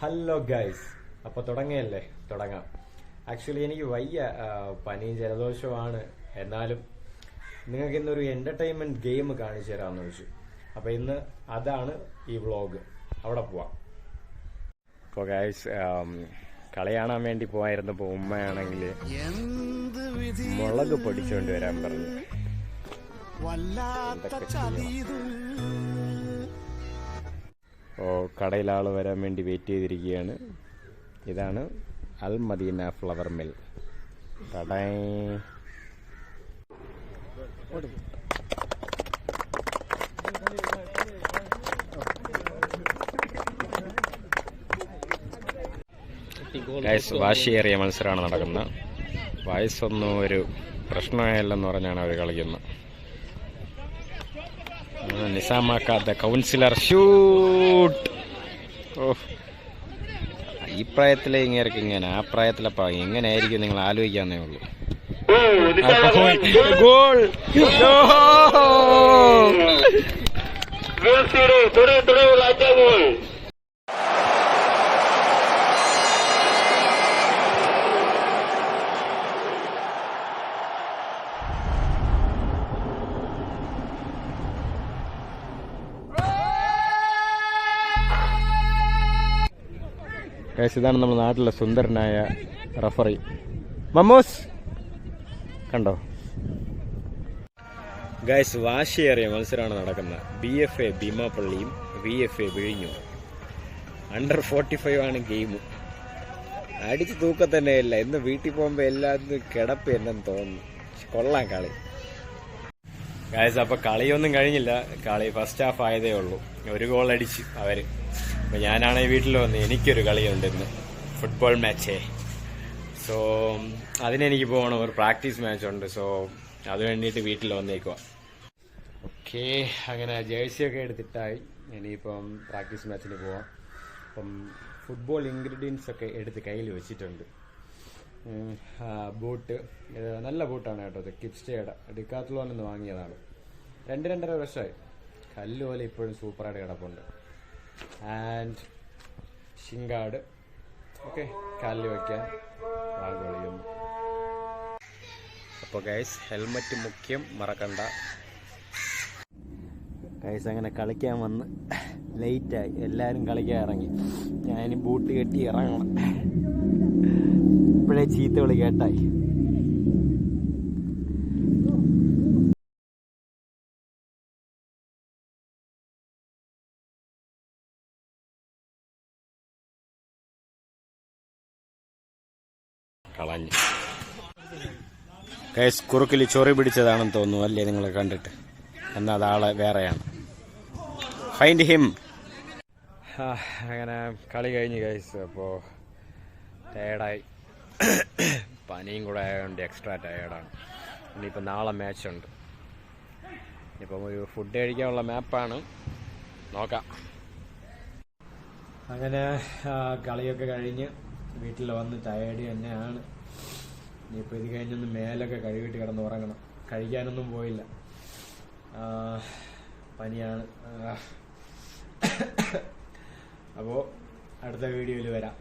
Hello guys, അപ്പോൾ തുടങ്ങിയല്ലേ? തുടങ്ങാം. Actually എനിക്ക് വയ്യ, പനിയും ജലദോഷവുമാണ്. എന്നാലും നിങ്ങൾക്ക് ഇന്നൊരു എൻ്റർടൈൻമെൻറ്റ് ഗെയിം കാണിച്ചു തരാമെന്ന് വെച്ചു. അപ്പോൾ ഇന്ന് അതാണ് ഈ വ്ളോഗ്. അവിടെ പോവാം. ഇപ്പോൾ ഗൈസ്, കളി കാണാൻ വേണ്ടി പോയിരുന്നപ്പോൾ ഉമ്മയാണെങ്കിൽ മുളക് പൊടിച്ചുകൊണ്ട് വരാൻ പറഞ്ഞു. കടയിൽ ആൾ വരാൻ വേണ്ടി വെയിറ്റ് ചെയ്തിരിക്കുകയാണ്. ഇതാണ് അൽ മദീന ഫ്ലവർ മിൽ. വാശിയേറിയ മത്സരമാണ് നടക്കുന്നത്. വയസ്സൊന്നും ഒരു പ്രശ്നമായല്ലെന്ന് പറഞ്ഞാണ് അവർ കളിക്കുന്നത്. നിസാമാക്കാത്ത കൗൺസിലർ ഷൂട്ട്. ഈ പ്രായത്തിലെ ഇങ്ങേർക്ക് ഇങ്ങനെ, ആ പ്രായത്തിലപ്പ എങ്ങനെയായിരിക്കും നിങ്ങൾ ആലോചിക്കാന്നേ ഉള്ളൂ. ഗോൾ! ഇതാണ് നമ്മുടെ നാട്ടിലെ സുന്ദരനായ റഫറി മമ്മൂസ്. കണ്ടോ ഗൈസ്, വാശിയേറിയ മത്സരമാണ് നടക്കുന്നത്. BFA ഭീമാപ്പള്ളിയും VFA വിഴിഞ്ഞു. അണ്ടർ 45 ആണ് ഗെയിം. അടിച്ച് തൂക്കത്തന്നെയില്ല. ഇന്ന് വീട്ടിൽ പോകുമ്പോൾ എല്ലാത്തിനും കിടപ്പ് എന്നെന്ന് തോന്നുന്നു. കൊള്ളാം കളി ഗൈസ്. അപ്പോൾ കളിയൊന്നും കഴിഞ്ഞില്ല. കളി ഫസ്റ്റ് ഹാഫ് ആയതേ ഉള്ളൂ. ഒരു ഗോൾ അടിച്ച് അവർ. അപ്പോൾ ഞാനാണെങ്കിൽ വീട്ടിൽ വന്ന് എനിക്കൊരു കളിയുണ്ട് ഇന്ന്, ഫുട്ബോൾ മാച്ചേ. സോ അതിനെനിക്ക് പോകണം. ഒരു പ്രാക്ടീസ് മാച്ചുണ്ട്. സോ അത് വേണ്ടിയിട്ട് വീട്ടിൽ വന്നേക്കുക. ഓക്കെ, അങ്ങനെ ജേഴ്സിയൊക്കെ എടുത്തിട്ടായി. ഇനിയിപ്പം പ്രാക്ടീസ് മാച്ചിന് പോവാം. അപ്പം ഫുട്ബോൾ ഇൻഗ്രീഡിയൻസ് ഒക്കെ എടുത്ത് കയ്യിൽ വെച്ചിട്ടുണ്ട്. ബൂട്ട്, നല്ല ബൂട്ടാണ് കേട്ടോ. ഇത് കിപ്സ്റ്റേയുടെ ഡിക്കാത്ലോണിൽ നിന്ന് വാങ്ങിയതാണ്. 2-2.5 വർഷമായി. കല്ല് പോലെ ഇപ്പോഴും സൂപ്പറായിട്ട് കിടപ്പുണ്ട്. ആൻഡ് ഷിങ്കാട്. ഓക്കെ, കാലിൽ വയ്ക്കാൻ വാഗൊളിയും. അപ്പോൾ ഗൈസ്, ഹെൽമറ്റ് മുഖ്യം, മറക്കണ്ട ഗൈസ്. അങ്ങനെ കളിക്കാൻ വന്ന് ലേറ്റായി. എല്ലാവരും കളിക്കാൻ ഇറങ്ങി. ഞാനിനി ബൂട്ട് കെട്ടി ഇറങ്ങണം. ഇപ്പോഴേ ചീത്ത വിളി കേട്ടായി. കളഞ്ഞു ഗൈസ്. കുറുക്കിൽ ചൊറി പിടിച്ചതാണെന്ന് തോന്നുന്നു അല്ലേ നിങ്ങളെ കണ്ടിട്ട്? എന്നാൽ ആളെ വേറെയാണ്. Find him. അങ്ങനെ കളി കഴിഞ്ഞ് ഗൈസ്. അപ്പോൾ ടയേർഡായി. പനിയും കൂടെ ആയതുകൊണ്ട് എക്സ്ട്രാ ടയേർഡാണ്. ഇനിയിപ്പോൾ നാളെ മാച്ചുണ്ട്. ഇനിയിപ്പം ഒരു ഫുഡ് കഴിക്കാനുള്ള മാപ്പാണ്. നോക്കാം. അങ്ങനെ കളിയൊക്കെ കഴിഞ്ഞ് വീട്ടിൽ വന്ന് ടയേർഡ് തന്നെയാണ്. ഇനിയിപ്പോൾ ഇത് കഴിഞ്ഞൊന്ന് മേലൊക്കെ കഴുകിയിട്ട് കിടന്ന് ഉറങ്ങണം. കഴിക്കാനൊന്നും പോയില്ല, പനിയാണ്. അപ്പോൾ അടുത്ത വീഡിയോയിൽ വരാം.